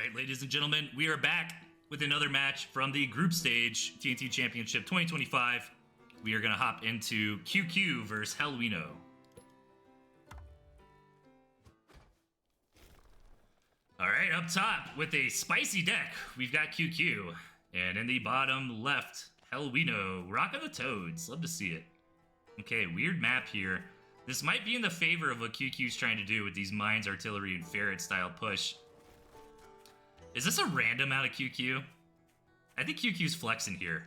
right, ladies and gentlemen, we are back with another match from the group stage TNT Championship 2025. We are going to hop into QQ versus hellwino. All right, up top with a spicy deck, we've got QQ. And in the bottom left, hellwino, rocking the toads. Love to see it. Okay, weird map here. This might be in the favor of what QQ's trying to do with these mines, artillery, and ferret style push. Is this a random out of QQ? I think QQ's flexing here.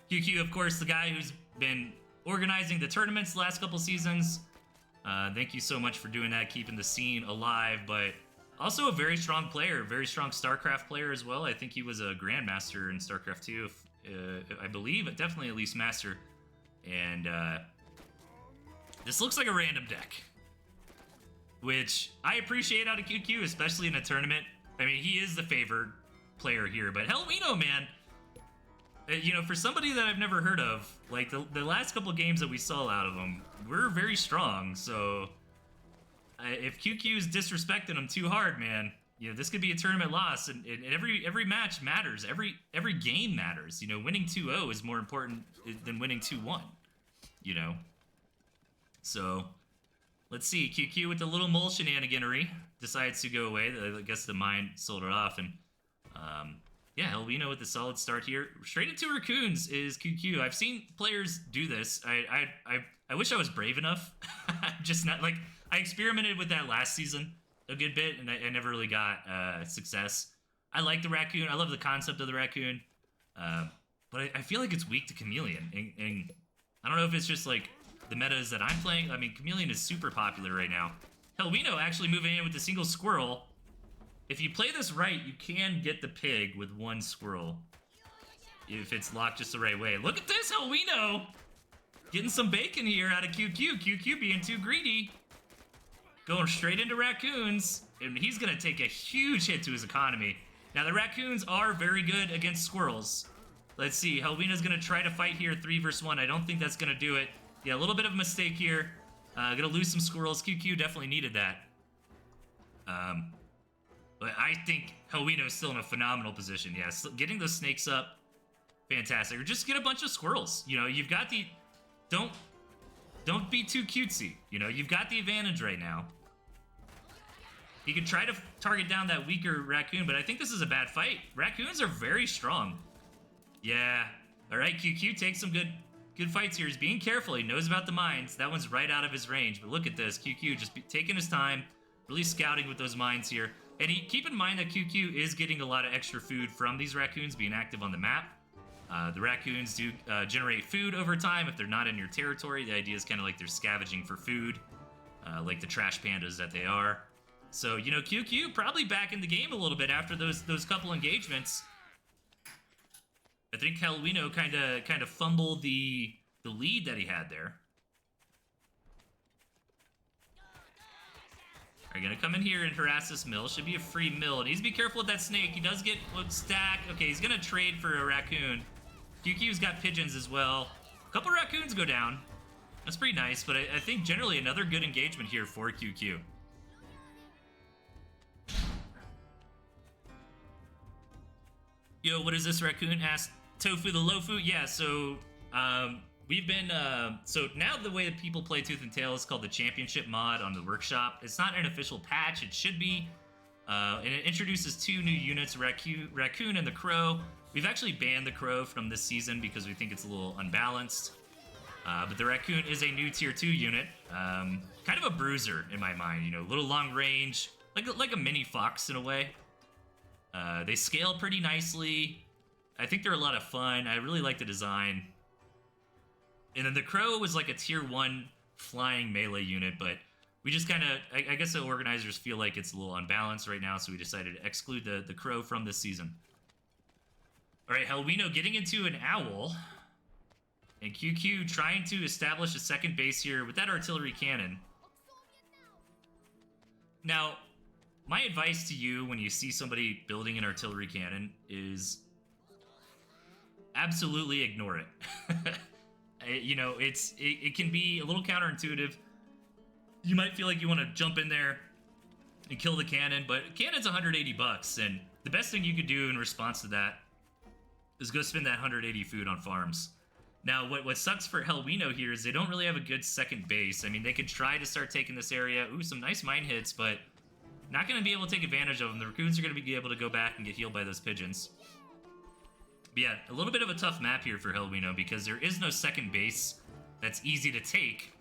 QQ, of course, the guy who's been organizing the tournaments the last couple seasons. Thank you so much for doing that, keeping the scene alive, but also a very strong player, very strong StarCraft player as well. I think he was a Grandmaster in StarCraft 2, I believe, definitely at least Master. And this looks like a random deck, which I appreciate out of QQ, especially in a tournament. I mean, he is the favored player here, but hellwino, man, you know, for somebody that I've never heard of, like the last couple games that we saw out of him were very strong. So if QQ is disrespecting him too hard, man, you know, this could be a tournament loss, and every match matters. Every game matters. You know, winning 2-0 is more important than winning 2-1. You know, so let's see. QQ with the little mole shenaniganery decides to go away. I guess the mine sold it off, and yeah, hellwino with the solid start here. Straight into raccoons is QQ. I've seen players do this. I wish I was brave enough. I'm just not, like, I experimented with that last season a good bit, and I never really got success. I like the raccoon. I love the concept of the raccoon, but I feel like it's weak to chameleon, and I don't know if it's just like the metas that I'm playing. I mean, chameleon is super popular right now. hellwino actually moving in with a single squirrel. If you play this right, you can get the pig with one squirrel if it's locked just the right way. Look at this, hellwino! Getting some bacon here out of QQ. QQ being too greedy. Going straight into raccoons, and he's going to take a huge hit to his economy. Now, the raccoons are very good against squirrels. Let's see, hellwino's going to try to fight here 3 versus 1. I don't think that's going to do it. Yeah, a little bit of a mistake here. Going to lose some squirrels. QQ definitely needed that. But I think hellwino's still in a phenomenal position. Yeah, so getting those snakes up, fantastic. Or just get a bunch of squirrels. You know, you've got the... Don't be too cutesy. You know, you've got the advantage right now. He could try to target down that weaker raccoon, but I think this is a bad fight. Raccoons are very strong. Yeah. All right, QQ takes some good fights here. He's being careful. He knows about the mines. That one's right out of his range. But look at this. QQ just taking his time, really scouting with those mines here. And keep in mind that QQ is getting a lot of extra food from these raccoons being active on the map. The raccoons do generate food over time if they're not in your territory. The idea is kind of like they're scavenging for food, like the trash pandas that they are. So, you know, QQ probably back in the game a little bit after those couple engagements. I think hellwino kind of fumbled the lead that he had there. Are gonna come in here and harass this mill. Should be a free mill. Needs to be careful with that snake. He does get a stack. Okay, he's gonna trade for a raccoon. QQ's got pigeons as well. A couple raccoons go down. That's pretty nice, but I think generally another good engagement here for QQ. Yo, what is this raccoon? Asked Tofu the Lofu. Yeah, so we've been, so now the way that people play Tooth and Tail is called the Championship mod on the workshop. It's not an official patch, it should be. And it introduces 2 new units, Raccoon and the Crow. We've actually banned the Crow from this season because we think it's a little unbalanced. But the Raccoon is a new tier 2 unit. Kind of a bruiser in my mind, you know, a little long range, like a mini fox in a way. They scale pretty nicely. I think they're a lot of fun. I really like the design. And then the Crow was like a tier 1 flying melee unit, but we just kind of, I guess the organizers feel like it's a little unbalanced right now, so we decided to exclude the Crow from this season. All right, hellwino getting into an owl. And QQ trying to establish a second base here with that artillery cannon. Now, my advice to you when you see somebody building an artillery cannon is absolutely ignore it. You know, it can be a little counterintuitive. You might feel like you want to jump in there and kill the cannon, but cannon's 180 bucks, and the best thing you could do in response to that is go spend that 180 food on farms. Now, what sucks for hellwino here is they don't really have a good second base. I mean, they could try to start taking this area. Ooh, some nice mine hits, but not going to be able to take advantage of them. The raccoons are going to be able to go back and get healed by those pigeons. But yeah, a little bit of a tough map here for hellwino because there is no second base that's easy to take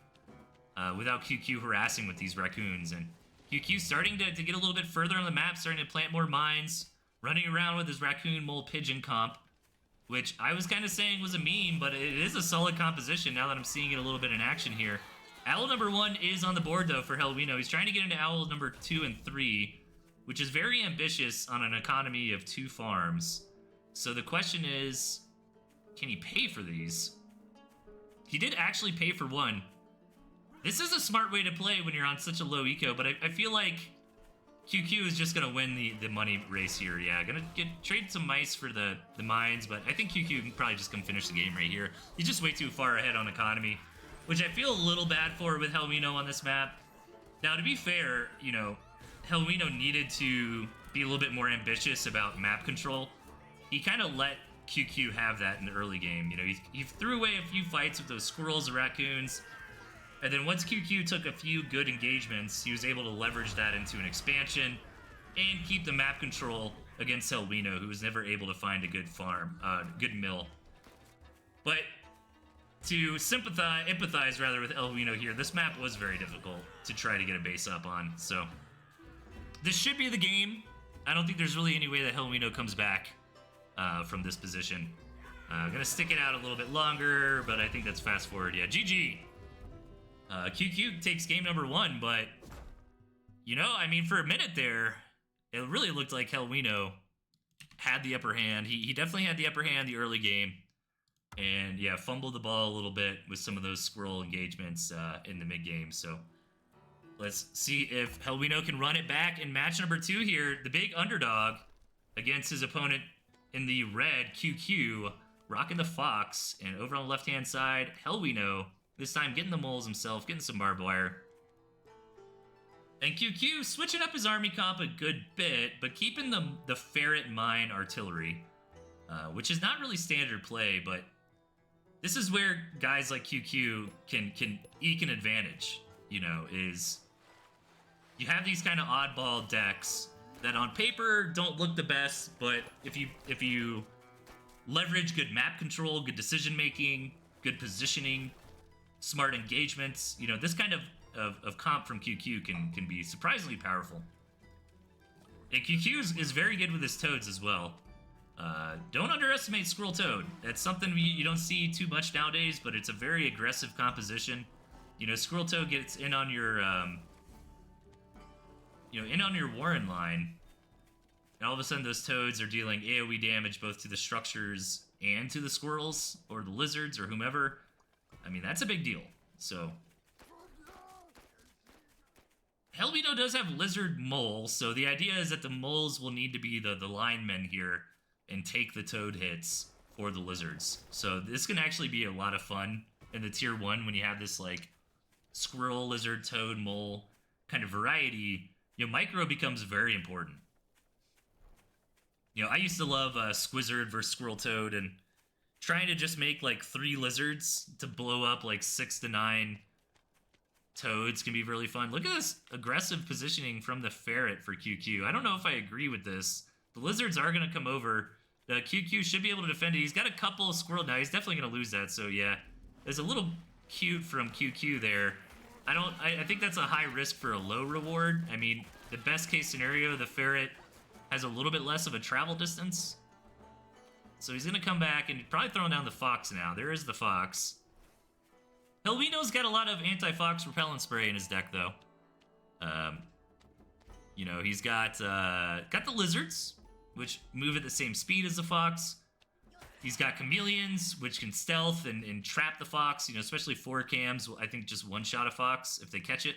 without QQ harassing with these raccoons. And QQ starting to get a little bit further on the map, starting to plant more mines, running around with his raccoon mole pigeon comp, which I was kind of saying was a meme, but it is a solid composition now that I'm seeing it a little bit in action here. Owl number 1 is on the board, though, for hellwino. He's trying to get into owl number 2 and 3, which is very ambitious on an economy of 2 farms. So the question is, can he pay for these? He did actually pay for 1. This is a smart way to play when you're on such a low eco, but I feel like QQ is just going to win the money race here. Yeah, going to trade some mice for the mines, but I think QQ can probably just come finish the game right here. He's just way too far ahead on economy, which I feel a little bad for with hellwino on this map. Now, to be fair, you know, hellwino needed to be a little bit more ambitious about map control. He kind of let QQ have that in the early game. You know, he threw away a few fights with those squirrels and raccoons, and then once QQ took a few good engagements, he was able to leverage that into an expansion and keep the map control against hellwino, who was never able to find a good farm, good mill. But to empathize rather with hellwino here, this map was very difficult to try to get a base up on. So this should be the game. I don't think there's really any way that hellwino comes back from this position. Gonna stick it out a little bit longer, but I think that's fast forward. Yeah, GG. QQ takes game number 1, but, you know, I mean, for a minute there, it really looked like hellwino had the upper hand. He definitely had the upper hand the early game, and, yeah, fumbled the ball a little bit with some of those squirrel engagements in the mid-game. So let's see if hellwino can run it back in match number 2 here. The big underdog against his opponent in the red, QQ, rocking the fox, and over on the left-hand side, hellwino, this time getting the moles himself, getting some barbed wire. And QQ switching up his army comp a good bit, but keeping the ferret mine artillery, which is not really standard play, but this is where guys like QQ can eke an advantage, you know, is you have these kind of oddball decks that on paper don't look the best, but if you leverage good map control, good decision making, good positioning, smart engagements, you know, this kind of comp from QQ can be surprisingly powerful. And QQ is very good with his toads as well. Don't underestimate Squirrel Toad. That's something you don't see too much nowadays, but it's a very aggressive composition. You know, Squirrel Toad gets in on your, in on your Warren line, and all of a sudden those toads are dealing AoE damage both to the structures and to the squirrels, or the lizards, or whomever. I mean, that's a big deal. So hellwino does have lizard moles, so the idea is that the moles will need to be the linemen here and take the toad hits for the lizards. So this can actually be a lot of fun in the tier 1 when you have this like squirrel, lizard, toad, mole kind of variety. You know, micro becomes very important. You know, I used to love Squizzard versus Squirrel Toad, and trying to just make like 3 lizards to blow up like 6 to 9 toads can be really fun. Look at this aggressive positioning from the ferret for QQ. I don't know if I agree with this. The lizards are going to come over. The QQ should be able to defend it. He's got a couple of squirrel. Now he's definitely going to lose that. So yeah, there's a little cute from QQ there. I think that's a high risk for a low reward. I mean, the best case scenario, the ferret has a little bit less of a travel distance. So he's going to come back and probably throwing down the fox now. There is the fox. hellwino's got a lot of anti-fox repellent spray in his deck, though. You know, he's got the lizards, which move at the same speed as the fox. He's got chameleons, which can stealth and trap the fox, you know, especially 4 cams. I think just one-shot a fox if they catch it.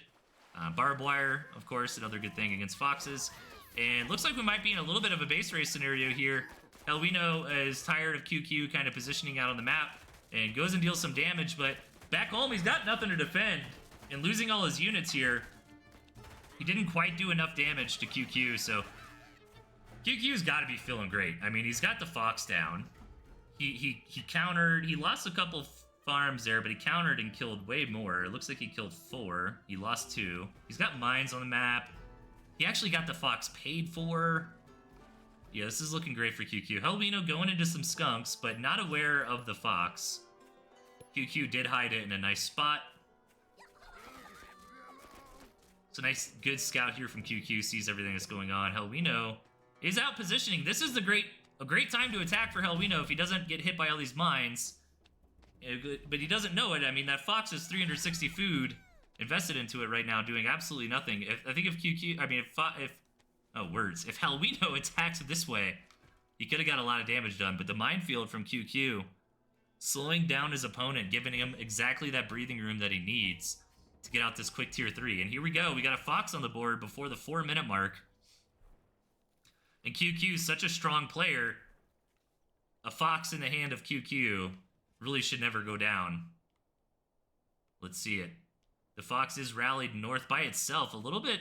Barbed wire, of course, another good thing against foxes. And looks like we might be in a little bit of a base race scenario here. hellwino is tired of QQ kind of positioning out on the map and goes and deals some damage, but back home he's got nothing to defend. And losing all his units here, He didn't quite do enough damage to QQ, so QQ's got to be feeling great. I mean, he's got the Fox down. He countered. He lost a couple farms there, but he countered and killed way more. It looks like he killed 4. He lost 2. He's got mines on the map. He actually got the Fox paid for. Yeah, this is looking great for QQ. hellwino going into some skunks, but not aware of the Fox. QQ did hide it in a nice spot. It's a nice, good scout here from QQ, sees everything that's going on. hellwino is out positioning. This is a great time to attack for hellwino if he doesn't get hit by all these mines. But he doesn't know it. I mean, that Fox is 360 food invested into it right now, doing absolutely nothing. I think if QQ, I mean, if hellwino attacks this way, he could have got a lot of damage done. But the minefield from QQ, slowing down his opponent, giving him exactly that breathing room that he needs to get out this quick tier 3. And here we go. We got a Fox on the board before the 4-minute mark. And QQ is such a strong player. A Fox in the hand of QQ really should never go down. Let's see it. The Fox is rallied north by itself. A little bit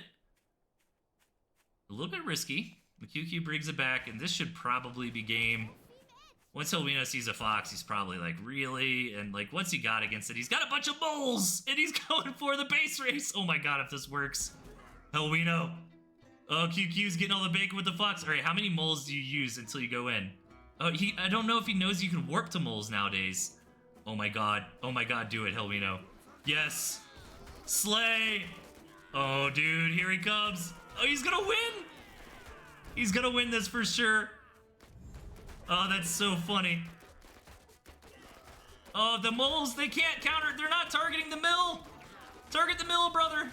risky. The QQ brings it back, and this should probably be game. Once hellwino sees a Fox, he's probably like, really? And like, what's he got against it? He's got a bunch of moles, and he's going for the base race. Oh my god, if this works. hellwino. Oh, QQ's getting all the bacon with the Fox. All right, how many moles do you use until you go in? Oh, I don't know if he knows you can warp to moles nowadays. Oh my god. Oh my god, do it, hellwino. Yes. Slay. Oh, dude, here he comes. Oh, he's gonna win. He's gonna win this for sure. Oh, that's so funny. Oh, the moles, they can't counter. They're not targeting the mill. Target the mill, brother.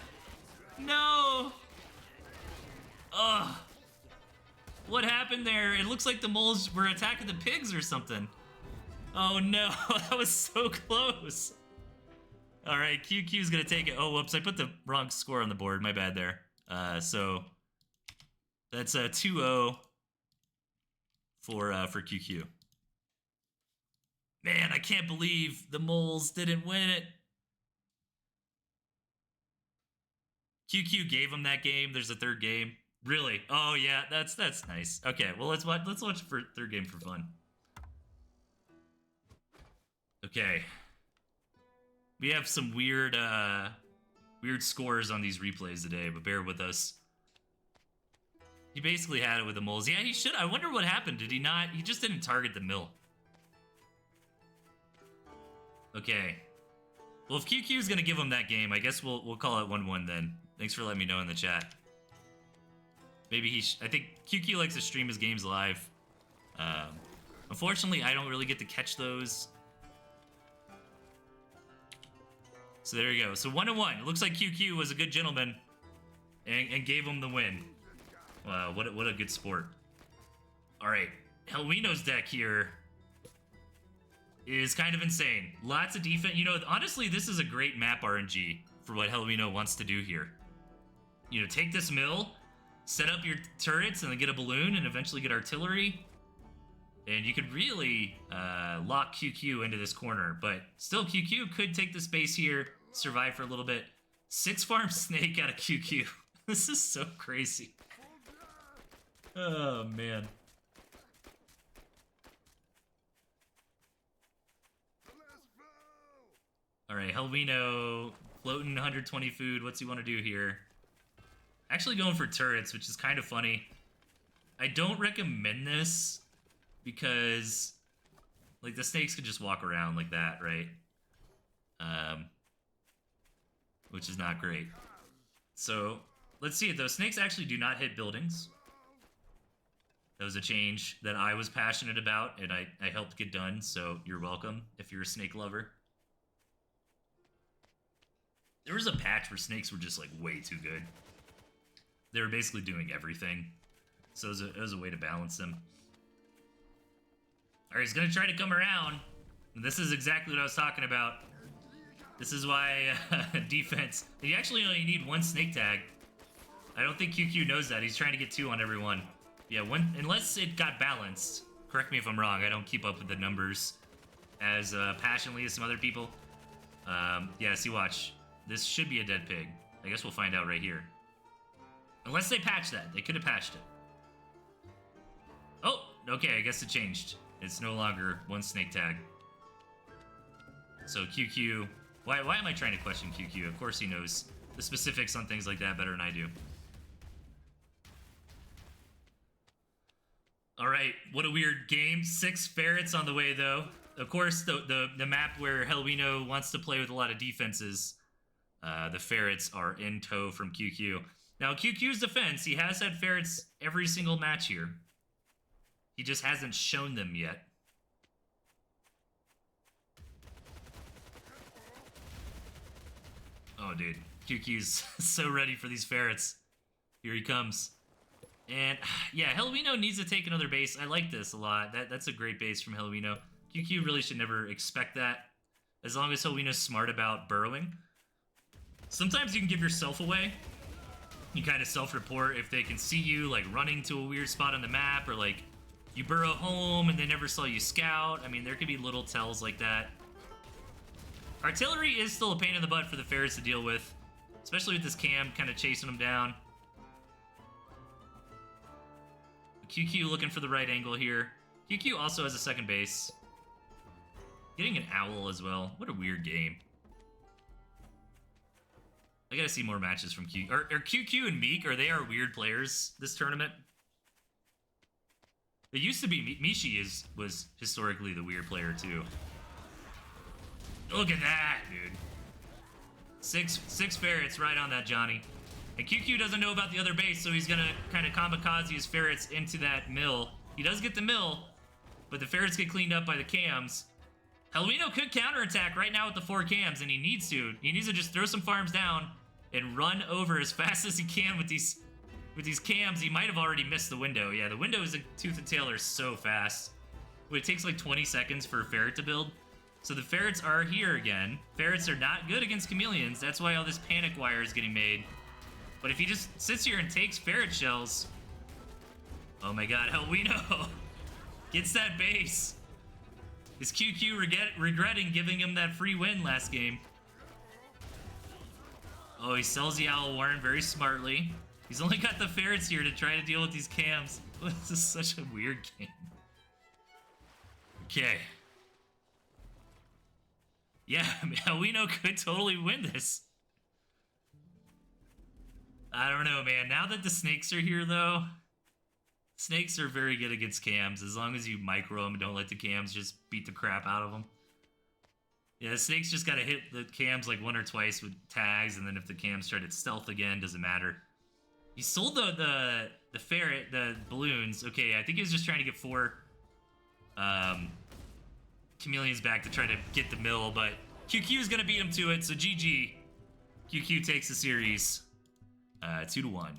No. Ugh. What happened there? It looks like the moles were attacking the pigs or something. Oh no, that was so close. All right, QQ's gonna take it. Oh, whoops, I put the wrong score on the board. My bad there. So that's a 2-0 for QQ. Man, I can't believe the moles didn't win it. QQ gave him that game. There's a third game. Really? Oh yeah, that's nice. Okay, well let's watch for third game for fun. Okay. We have some weird scores on these replays today, but bear with us. He basically had it with the moles. Yeah, he should. I wonder what happened. Did he not? He just didn't target the mill. Okay. Well, if QQ is gonna give him that game, I guess we'll call it 1-1 then. Thanks for letting me know in the chat. Maybe I think QQ likes to stream his games live. Unfortunately, I don't really get to catch those. So there you go. So 1-1. It looks like QQ was a good gentleman and gave him the win. Wow, what a good sport. All right, hellwino's deck here is kind of insane. Lots of defense. You know, honestly, this is a great map RNG for what hellwino wants to do here. You know, take this mill, set up your turrets, and then get a balloon, and eventually get artillery. And you could really lock QQ into this corner. But still, QQ could take the space here, survive for a little bit. 6 farm snake out of QQ. This is so crazy. Oh, man. All right, hellwino, floating 120 food. What's he want to do here? Actually going for turrets, which is kind of funny. I don't recommend this because, like, the snakes could just walk around like that, right? Which is not great. So, let's see it, though. Snakes actually do not hit buildings. That was a change that I was passionate about, and I helped get done, so you're welcome if you're a snake lover. There was a patch where snakes were just, like, way too good. They were basically doing everything. So it was a way to balance them. Alright, he's gonna try to come around. And this is exactly what I was talking about. This is why defense... You actually only need 1 snake tag. I don't think QQ knows that. He's trying to get 2 on everyone. Yeah, unless it got balanced. Correct me if I'm wrong. I don't keep up with the numbers as passionately as some other people. Yeah, see, watch. This should be a dead pig. I guess we'll find out right here. Unless they patched that. They could have patched it. Oh, okay, I guess it changed. It's no longer one snake tag. So QQ... Why am I trying to question QQ? Of course he knows the specifics on things like that better than I do. Alright, what a weird game. 6 ferrets on the way, though. Of course, the map where hellwino wants to play with a lot of defenses, the ferrets are in tow from QQ. Now, QQ's defense, he has had ferrets every single match here. He just hasn't shown them yet. Oh, dude. QQ's so ready for these ferrets. Here he comes. And, yeah, hellwino needs to take another base. I like this a lot. That's a great base from hellwino. QQ really should never expect that, as long as hellwino's smart about burrowing. Sometimes you can give yourself away. You kind of self-report if they can see you, like, running to a weird spot on the map, or, like, you burrow home and they never saw you scout. I mean, there could be little tells like that. Artillery is still a pain in the butt for the ferrets to deal with, especially with this cam kind of chasing them down. QQ looking for the right angle here. QQ also has a second base. Getting an owl as well. What a weird game. I gotta see more matches from QQ. Are QQ and Meek, are they our weird players this tournament? It used to be Mishi was historically the weird player too. Look at that, dude. Six ferrets right on that Johnny. And QQ doesn't know about the other base, so he's gonna kind of kamikaze his ferrets into that mill. He does get the mill, but the ferrets get cleaned up by the cams. hellwino could counterattack right now with the 4 cams, and he needs to. He needs to just throw some farms down and run over as fast as he can with these cams. He might have already missed the window. Yeah, the windows in Tooth and Tail are so fast. It takes like 20 seconds for a ferret to build. So the ferrets are here again. Ferrets are not good against chameleons. That's why all this panic wire is getting made. But if he just sits here and takes ferret shells... Oh my god, hellwino gets that base. Is QQ regretting giving him that free win last game? Oh, he sells the owl warren very smartly. He's only got the ferrets here to try to deal with these cams. This is such a weird game. Okay. Yeah, hellwino could totally win this. I don't know, man. Now that the snakes are here, though, snakes are very good against cams, as long as you micro them and don't let the cams just beat the crap out of them. Yeah, the snakes just gotta hit the cams like 1 or twice with tags, and then if the cams try to stealth again, doesn't matter. He sold the ferret, the balloons. Okay, I think he was just trying to get 4 chameleons back to try to get the mill, but QQ is gonna beat him to it, so GG. QQ takes the series 2-1.